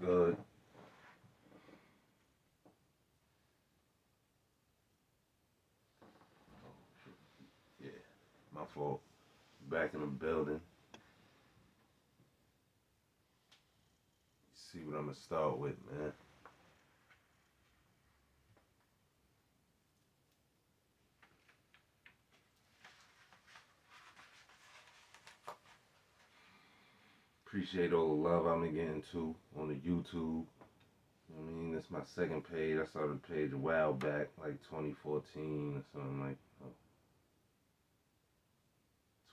good? Yeah, my fault. Back in the building. See what I'm gonna start with, man. Appreciate all the love I'm getting too on the YouTube. I mean, it's my second page. I started the page a while back, like 2014 or something like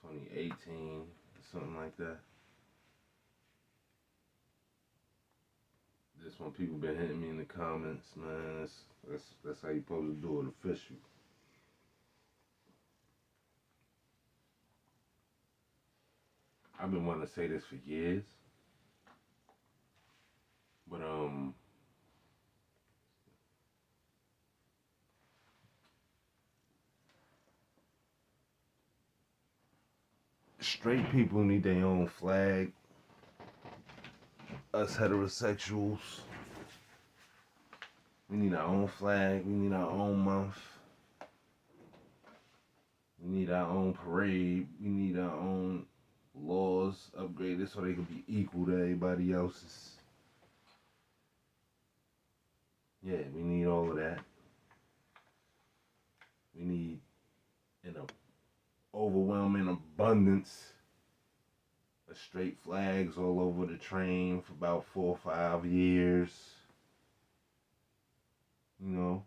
2018 or something like that. This one, people been hitting me in the comments, man. That's how you supposed to do it official. I've been wanting to say this for years, but straight people need their own flag. Us heterosexuals, we need our own flag. We need our own month. We need our own parade. We need our own laws upgraded so they can be equal to everybody else's. Yeah, we need all of that. We need an overwhelming abundance of straight flags all over the train for about 4 or 5 years. You know,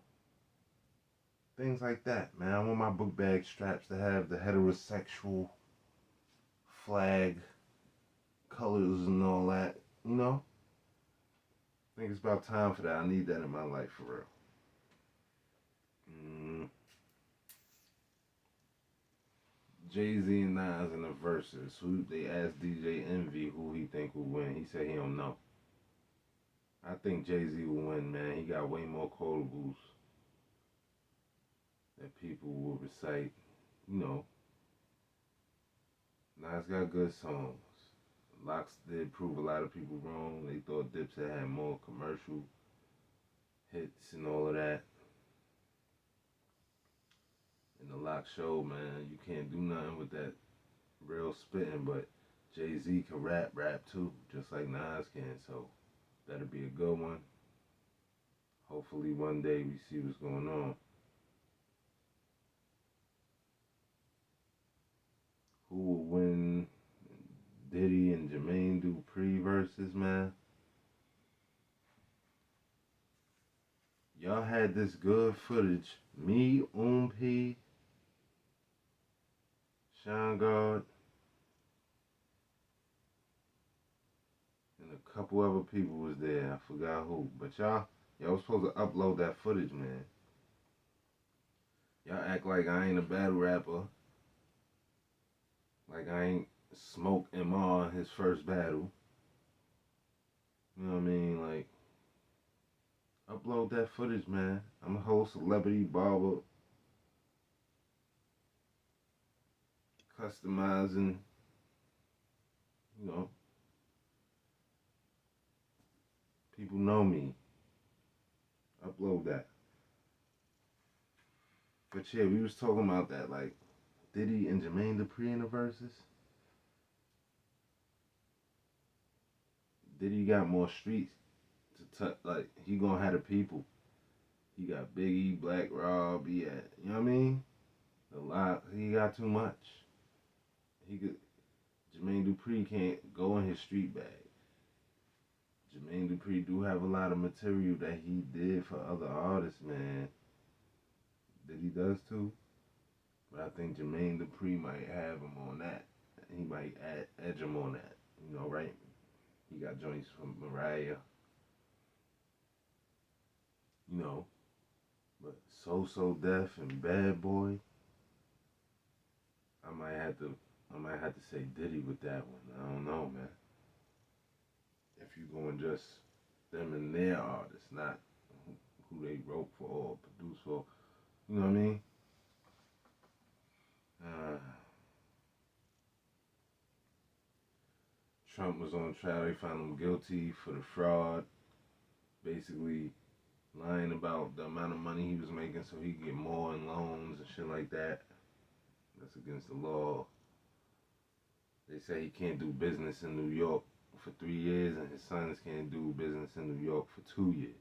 things like that, man. I want my book bag straps to have the heterosexual flag colors and all that. You know, I think it's about time for that. I need that in my life for real. Jay-Z and Nas in the verses. Who they asked DJ Envy who he think will win. He said he don't know. I think Jay-Z will win, man. He got way more quotables that people will recite. You know, Nas got good songs. Locks did prove a lot of people wrong. They thought Dipset had more commercial hits and all of that. And the Lock show, man, you can't do nothing with that real spitting, but Jay-Z can rap too, just like Nas can, so that'll be a good one. Hopefully one day we see what's going on. Who will win Diddy and Jermaine Dupri versus, man? Y'all had this good footage. Me, P, Sean God, and a couple other people was there. I forgot who. But y'all was supposed to upload that footage, man. Y'all act like I ain't a battle rapper. Like I ain't Smoke MR his first battle. You know what I mean? Like, upload that footage, man. I'm a whole celebrity barber. Customizing, you know. People know me. Upload that. But yeah, we was talking about that, like Diddy and Jermaine Dupri in the verses. Diddy got more streets to touch. Like he gonna have the people. He got Biggie, Black Rob. He had, you know what I mean? A lot. He got too much. He could. Jermaine Dupri can't go in his street bag. Jermaine Dupri do have a lot of material that he did for other artists, man. That he does too. But I think Jermaine Dupri might have him on that. He might edge him on that. You know, right? He got joints from Mariah. You know, but So Def and Bad Boy, I might have to say Diddy with that one. I don't know, man. If you going just them and their artists, not who they wrote for or produced for. You know what I mean? Uh, Trump was on trial. They found him guilty for the fraud, basically lying about the amount of money he was making so he could get more in loans and shit like that. That's against the law. They say he can't do business in New York for 3 years, and his sons can't do business in New York for 2 years.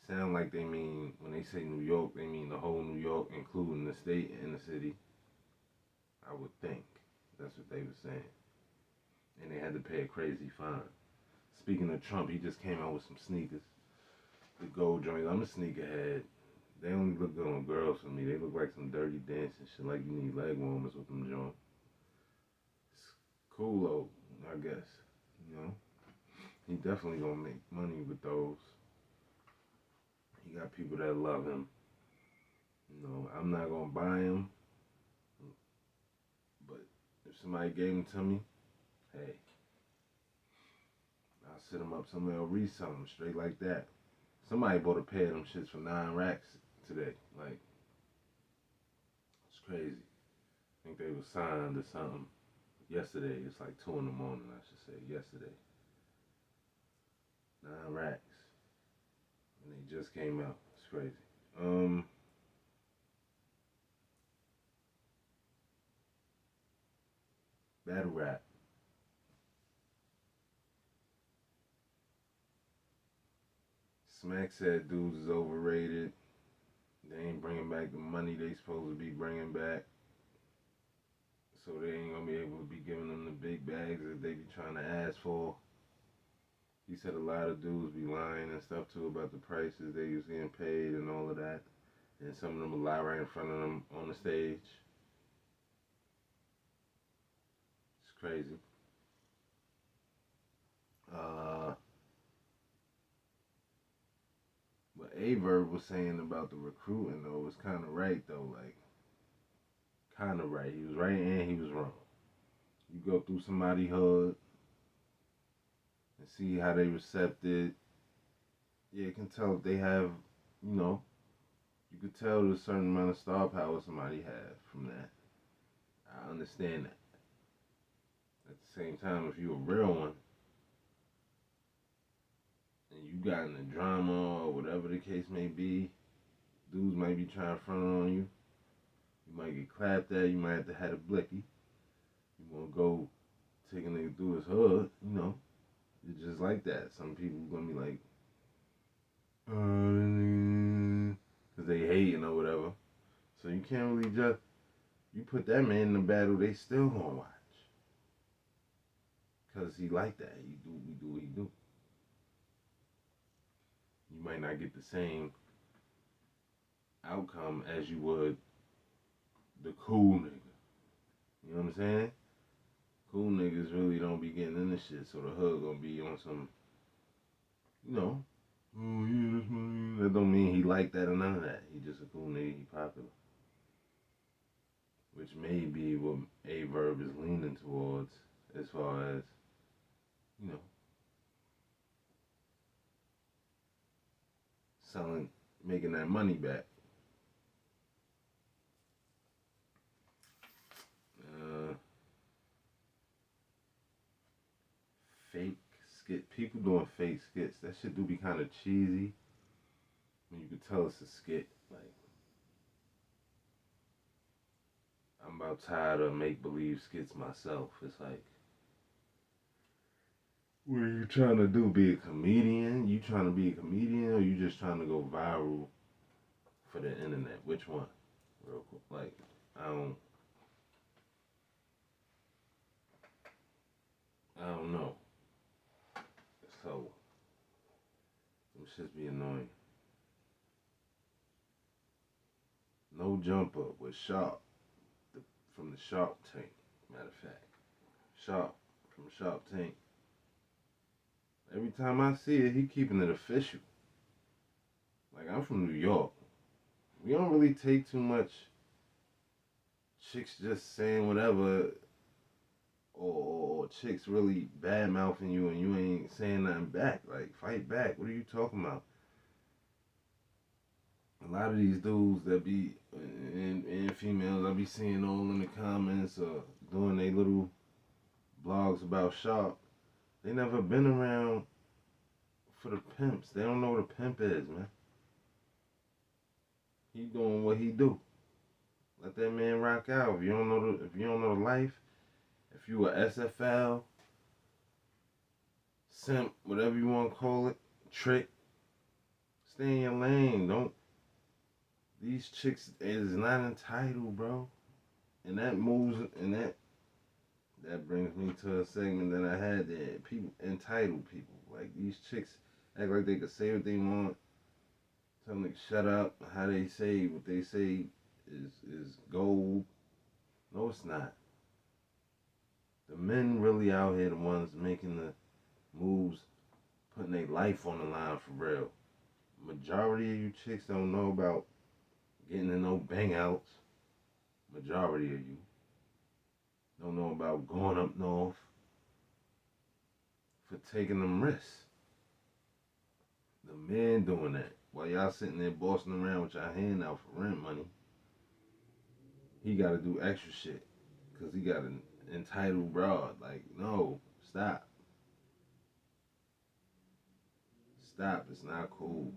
Sound like they mean, when they say New York, they mean the whole New York, including the state and the city. I would think. That's what they were saying. And they had to pay a crazy fine. Speaking of Trump, he just came out with some sneakers. The gold joints. I'm a sneakerhead. They only look good on girls for me. They look like some dirty dancing shit, like you need leg warmers with them joints. It's cool though, I guess. You know, he definitely gonna make money with those. He got people that love him. You know, I'm not gonna buy him, but if somebody gave him to me, hey, I'll sit him up somewhere or resell him straight like that. Somebody bought a pair of them shits for 9 racks today. Like, it's crazy. I think they were signed or something yesterday. It's like 2 in the morning, I should say. Yesterday. 9 racks. And they just came out. It's crazy. Battle rap. Smack said dudes is overrated. They ain't bringing back the money they supposed to be bringing back. So they ain't gonna be able to be giving them the big bags that they be trying to ask for. He said a lot of dudes be lying and stuff too about the prices they was getting paid and all of that. And some of them will lie right in front of them on the stage. It's crazy. What Averb was saying about the recruiting though was kind of right though. Like, kind of right. He was right and he was wrong. You go through somebody's hood and see how they recept it. Yeah, you can tell if they have, you know, you could tell there's a certain amount of star power somebody have from that. I understand that. At the same time, if you a real one and you got in the drama or whatever the case may be, dudes might be trying to front on you. You might get clapped at. You might have to have a blicky. You want to go take a nigga through his hood, you know. It's just like that. Some people gonna be like, because they hating or whatever. So you can't really just, you put that man in the battle, they still gonna watch. Because he like that. He do what he do. You might not get the same outcome as you would the cool nigga. You know what I'm saying? Cool niggas really don't be getting in this shit, so the hood gonna be on some, you know, oh yeah, that's my. That don't mean he like that or none of that. He just a cool nigga, he popular. Which may be what Averb is leaning towards as far as, you know, selling, making that money back. Uh, Fake skit. People doing fake skits. That shit do be kind of cheesy. When you could tell it's a skit. Like, I'm about tired of make believe skits myself. It's like, what are you trying to do? Be a comedian? You trying to be a comedian, or you just trying to go viral for the internet? Which one? Real quick. Like, I don't. I don't know. So, them shits be annoying. No jumper with Sharp from the Sharp Tank. Matter of fact, Sharp from Sharp Tank. Every time I see it, he keeping it official. Like, I'm from New York. We don't really take too much chicks just saying whatever, or chicks really bad mouthing you and you ain't saying nothing back. Like, fight back. What are you talking about? A lot of these dudes that be and females I be seeing all in the comments or doing they little blogs about Sharp, they never been around for the pimps. They don't know what a pimp is, man. He doing what he do. Let that man rock out. If you don't know the life, if you a SFL, simp, whatever you want to call it, trick, stay in your lane. Don't. These chicks is not entitled, bro. And that moves, and that brings me to a segment that I had there. People, entitled people. Like, these chicks act like they can say what they want. Tell them to shut up. How they say what they say is gold. No, it's not. The men really out here, the ones making the moves, putting their life on the line for real. Majority of you chicks don't know about getting to no bang outs. Majority of you don't know about going up north for taking them risks. The men doing that. While y'all sitting there bossing around with y'all hand out for rent money, he got to do extra shit because he got an entitled broad. Like, no, stop. Stop. It's not cool.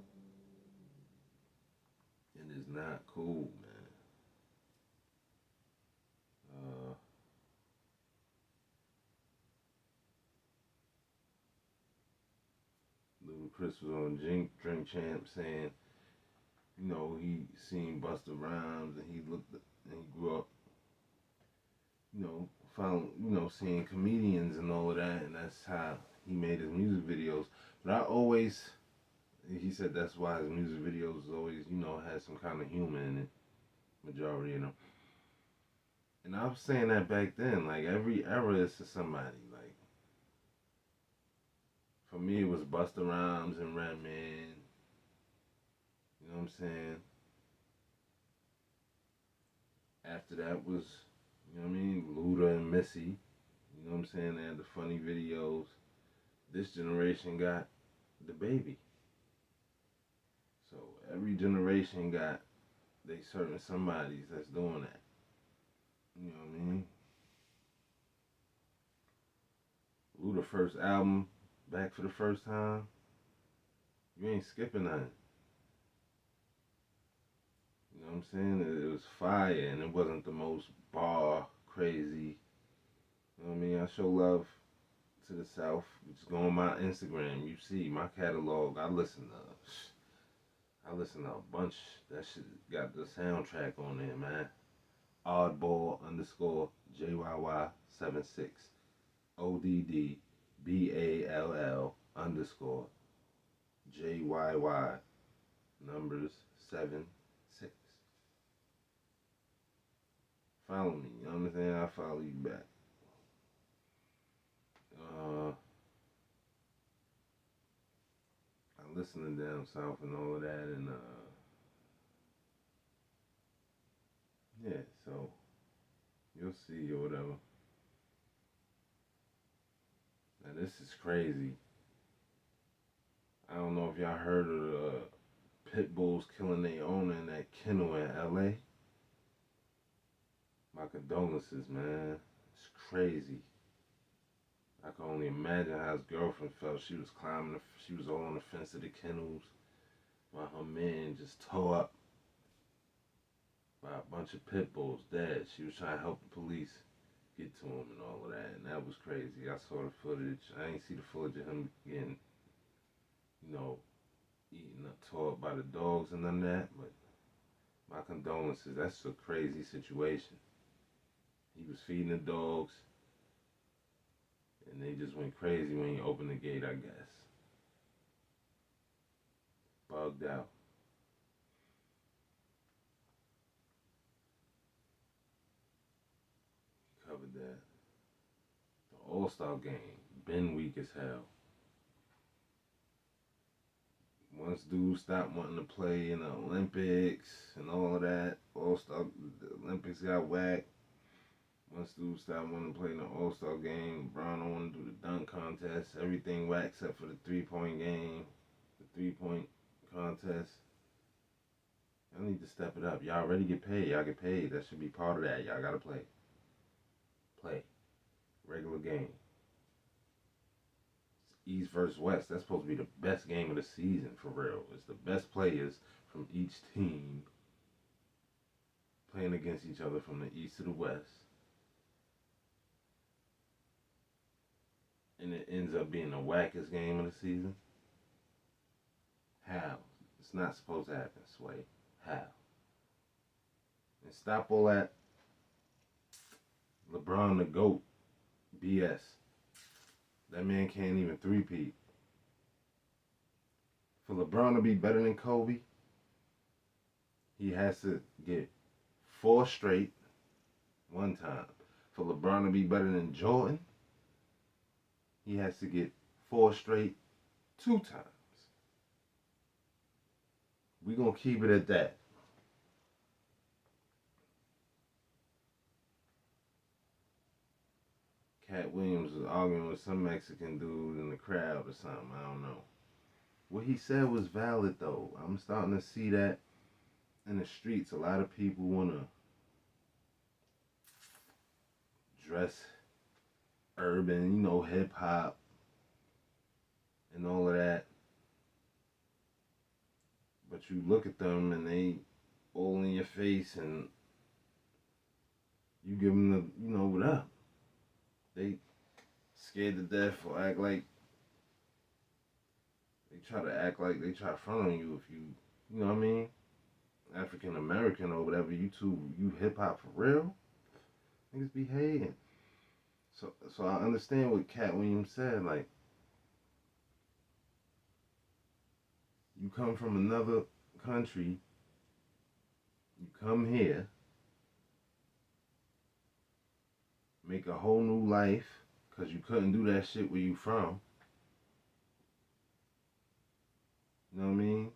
It is not cool, man. Ludacris was on Drink Champ saying, you know, he seen Busta Rhymes and he looked and he grew up, you know, found, you know, seeing comedians and all of that, and that's how he made his music videos. But I always, he said that's why his music videos always, you know, had some kind of humor in it, majority of them. And I was saying that back then, like every era is to somebody. Like for me, it was Busta Rhymes and Redman. You know what I'm saying? After that was, you know what I mean, Luda and Missy. You know what I'm saying? They had the funny videos. This generation got the baby. So every generation got they certain somebodies that's doing that. You know what I mean? Luda first album, back for the first time. You ain't skipping nothing. You know what I'm saying? It was fire and it wasn't the most bar crazy. You know what I mean? I show love to the South. Just go on my Instagram. You see my catalog. I listen to a bunch. That shit got the soundtrack on there, man. Oddball underscore JYY76 ODDBALL underscore JYY numbers 76. Follow me. You know what I'm saying? I'll follow you back. I listen to down south and all of that, and yeah. So you'll see or whatever. Now this is crazy. I don't know if y'all heard of the pit bulls killing their owner in that kennel in L.A. My condolences, man. It's crazy. I can only imagine how his girlfriend felt. She was climbing, she was all on the fence of the kennels while her man just tore up by a bunch of pit bulls dead. She was trying to help the police get to him and all of that, and that was crazy. I saw the footage. I ain't see the footage of him getting, you know, eaten up, tore up by the dogs and none of that, but my condolences. That's a crazy situation. He was feeding the dogs, and they just went crazy when he opened the gate, I guess. Bugged out. Covered that. The All-Star game, been weak as hell. Once dudes stopped wanting to play in the Olympics and all of that, All-Star, the Olympics got whacked. Once dudes stopped wanting to play in the All-Star game, LeBron don't want to do the dunk contest. Everything whacked except for the three-point game, the three-point contest. Y'all need to step it up. Y'all already get paid. Y'all get paid. That should be part of that. Y'all gotta play. Play. Regular game. East versus West. That's supposed to be the best game of the season for real. It's the best players from each team playing against each other from the East to the West. And it ends up being the wackest game of the season. How? It's not supposed to happen, Sway. How? And stop all that LeBron the GOAT BS. That man can't even three-peat. For LeBron to be better than Kobe, he has to get 4 straight one time. For LeBron to be better than Jordan, he has to get 4 straight 2 times. We're going to keep it at that. Cat Williams was arguing with some Mexican dude in the crowd or something. I don't know. What he said was valid, though. I'm starting to see that in the streets. A lot of people want to dress urban, hip hop and all of that. But you look at them and they all in your face and you give them the, what up. They scared to death or act like they try to act like they try to front on you if you know what I mean? African American or whatever, you hip hop for real? Niggas be hating. So I understand what Cat Williams said, like, you come from another country, you come here, make a whole new life, because you couldn't do that shit where you from. You know what I mean?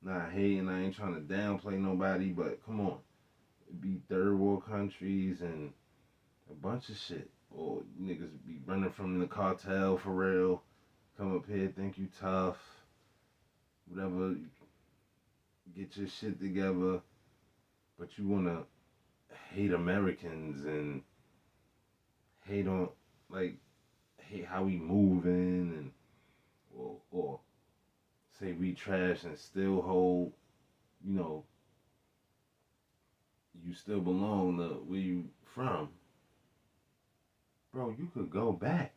Not hating, I ain't trying to downplay nobody, but come on. It be third world countries and a bunch of shit. Or niggas be running from the cartel for real. Come up here, think you tough. Whatever, get your shit together. But you wanna hate Americans and hate on, like, hate how we moving and or say we trash and still hold, you still belong to where you from. Bro, you could go back.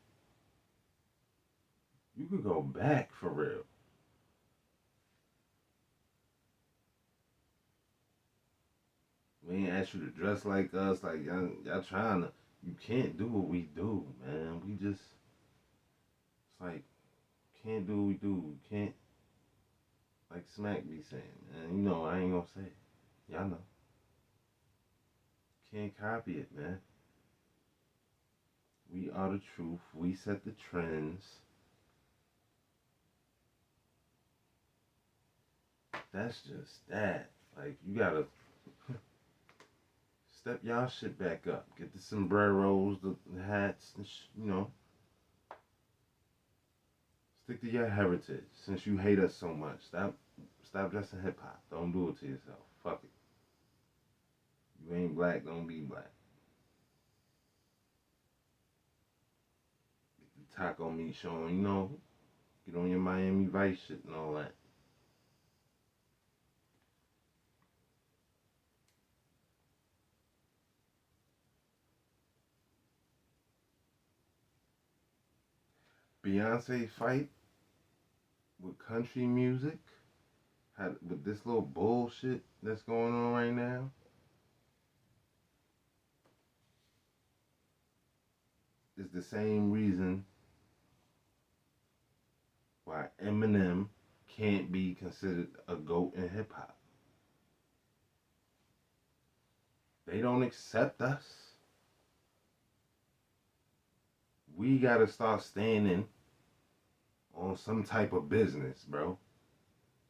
You could go back for real. We ain't asked you to dress like us, like y'all trying to. You can't do what we do, man. We just, it's like, can't do what we do. We can't, like Smack be saying, man. I ain't gonna say it. Y'all know. Can't copy it, man. We are the truth. We set the trends. That's just that. Like, you gotta step y'all shit back up. Get the sombreros, the hats, and stick to your heritage. Since you hate us so much, stop dressing hip hop. Don't do it to yourself. Fuck it. You ain't black, don't be black. Get the taco meat showing, get on your Miami Vice shit and all that. Beyonce fight with country music, with this little bullshit that's going on right now, is the same reason why Eminem can't be considered a GOAT in hip hop. They don't accept us. We gotta start standing on some type of business, bro.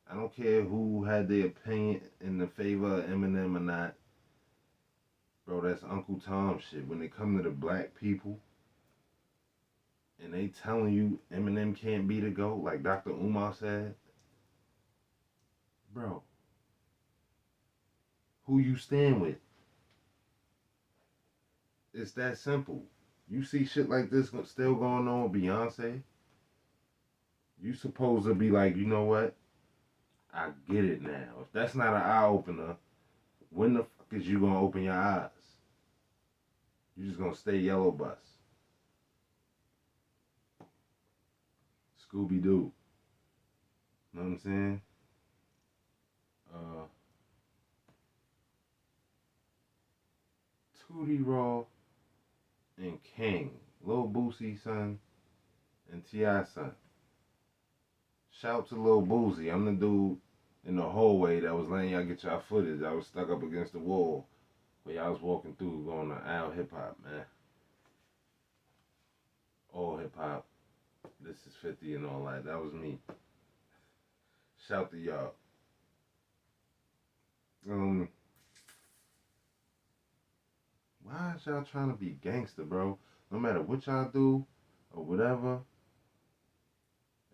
I don't care who had their opinion in the favor of Eminem or not. Bro, that's Uncle Tom shit. When they come to the black people and they telling you Eminem can't be the GOAT, like Dr. Umar said, bro, who you stand with? It's that simple. You see shit like this still going on with Beyonce, you supposed to be like, you know what? I get it now. If that's not an eye opener, when the fuck is you gonna open your eyes? You just gonna stay yellow bus. Scooby Doo. Know what I'm saying? Uh, Tootie Raw and King. Lil Boosie son and T.I. son. Shout out to Lil Boosie. I'm the dude in the hallway that was letting y'all get y'all footage. I was stuck up against the wall where y'all was walking through going to Al Hip Hop, man. All hip hop. This is 50 and all that. That was me. Shout to y'all. Um, why is y'all trying to be gangster, bro? No matter what y'all do or whatever,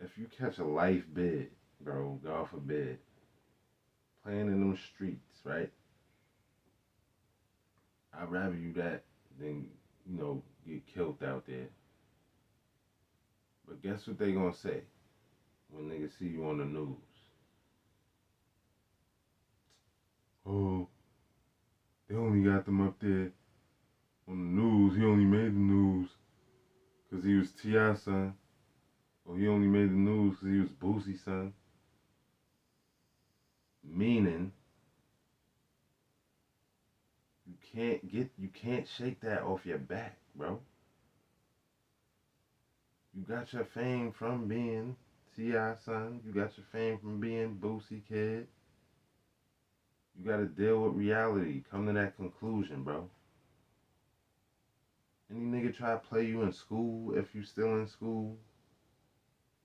if you catch a life bid, bro, God forbid, playing in them streets, right? I'd rather you that than, get killed out there. But guess what they gonna say when niggas see you on the news? Oh, they only got them up there on the news. He only made the news because he was T.I. son. Or he only made the news because he was Boosie son. Meaning, you can't shake that off your back, bro. You got your fame from being T.I. son. You got your fame from being Boosie kid. You gotta deal with reality. Come to that conclusion, bro. Any nigga try to play you in school, if you still in school,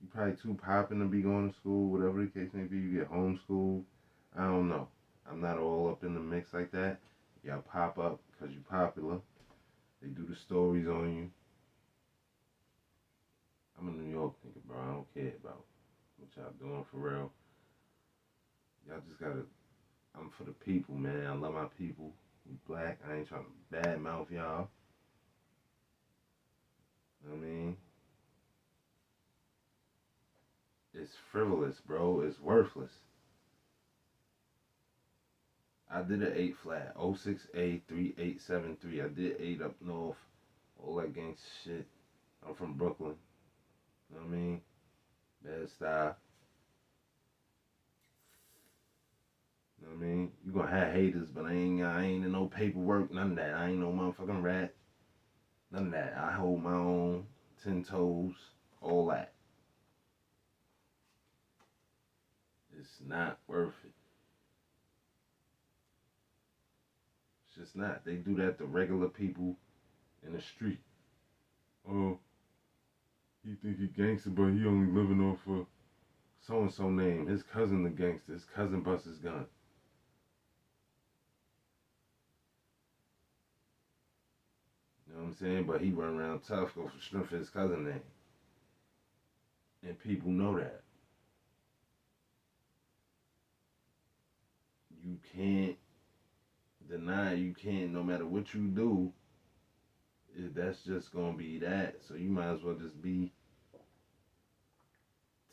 you probably too popping to be going to school, whatever the case may be, you get homeschooled. I don't know. I'm not all up in the mix like that. Y'all pop up because you popular. They do the stories on you. I'm a New York nigga, bro. I don't care about what y'all doing for real. Y'all just gotta, I'm for the people, man. I love my people. We black. I ain't trying to badmouth y'all. You know what I mean? It's frivolous, bro. It's worthless. I did an 8 flat, 06A 3873. I did 8 up north, all that gangsta shit. I'm from Brooklyn. You know what I mean? Bad style. You know what I mean? You gonna have haters, but I ain't in no paperwork, none of that. I ain't no motherfucking rat. None of that. I hold my own 10 toes, all that. It's not worth it. It's just not. They do that to regular people in the street. Oh, he think he gangster, but he only living off of so and so name. His cousin the gangster. His cousin busts his gun. You know what I'm saying? But he run around tough go for strength of his cousin name. And people know that. You can't deny, you can't, no matter what you do, that's just gonna be that. So you might as well just be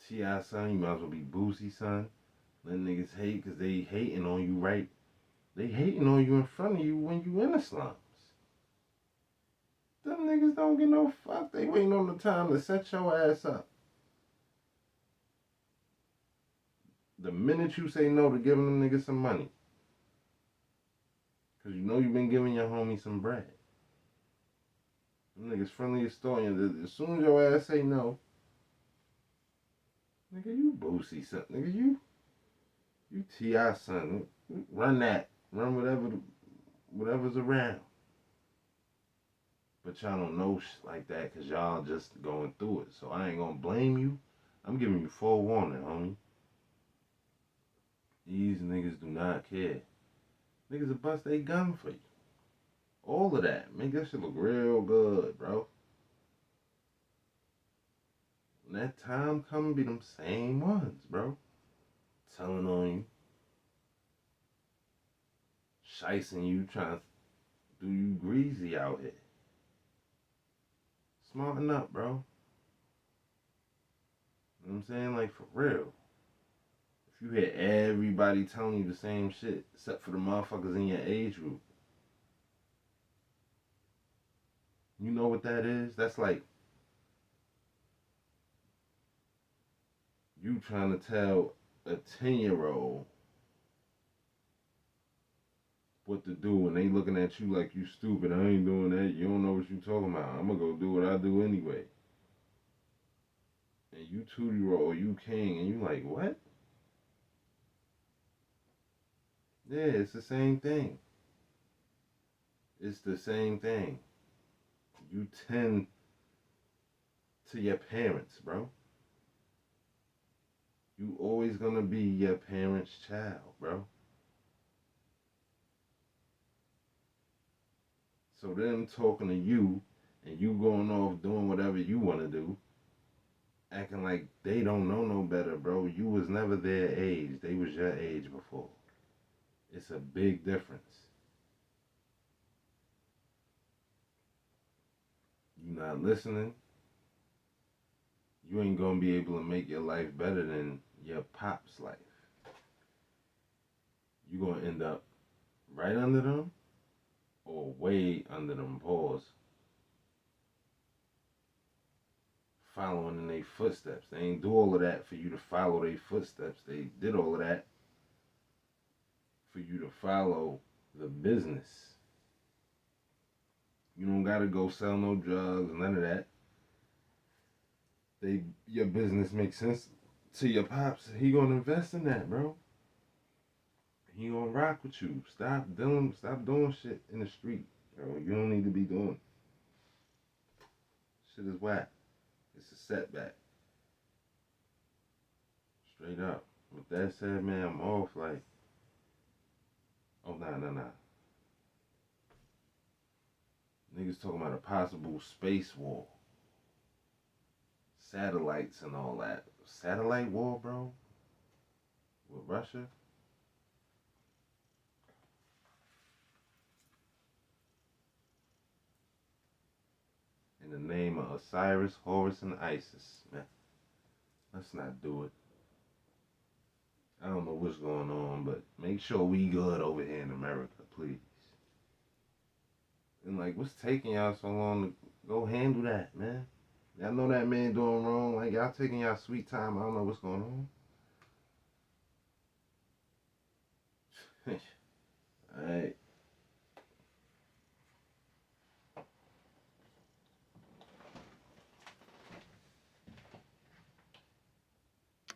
T.I. son, you might as well be Boosie son. Let niggas hate because they hating on you, right? They hating on you in front of you when you in the slums. Them niggas don't get no fuck. They waiting on the time to set your ass up. The minute you say no to giving them niggas some money, because you know you've been giving your homie some bread. Them niggas friendly as story. As soon as your ass say no, nigga, you Boosie son. Nigga, you T.I. son. Run that. Run whatever's around. But y'all don't know shit like that because y'all just going through it. So I ain't gonna blame you. I'm giving you full warning, homie. These niggas do not care. Niggas will bust they gun for you. All of that. Make that shit look real good, bro. When that time come, be them same ones, bro. Telling on you. Shicing you, trying to do you greasy out here. Smarten up, bro. You know what I'm saying? Like, for real. If you hear everybody telling you the same shit, except for the motherfuckers in your age group, you know what that is? That's like you trying to tell a 10-year-old what to do and they looking at you like you stupid. I ain't doing that. You don't know what you talking about. I'm gonna go do what I do anyway. And you 2-year old, you king, and you like, what? Yeah, it's the same thing. It's the same thing. You tend to your parents, bro. You always gonna be your parents' child, bro. So them talking to you and you going off doing whatever you wanna do, acting like they don't know no better, bro. You was never their age. They was your age before. It's a big difference. You not listening, you ain't gonna be able to make your life better than your pop's life. You gonna end up right under them or way under them paws, following in their footsteps. They ain't do all of that for you to follow their footsteps. They did all of that for you to follow the business. You don't gotta go sell no drugs, none of that. Your business makes sense to your pops. He gonna invest in that, bro. He gonna rock with you. Stop doing shit in the street, bro. You don't need to be doing. Shit is whack. It's a setback. Straight up. With that said, man, I'm off. Like, oh nah. Niggas talking about a possible space war, satellites and all that. Satellite war, bro, with Russia. In the name of Osiris, Horus, and Isis, man. Let's not do it. I don't know what's going on, but make sure we good over here in America, please. And like, what's taking y'all so long to go handle that, man? Y'all know that man doing wrong. Like, y'all taking y'all sweet time. I don't know what's going on.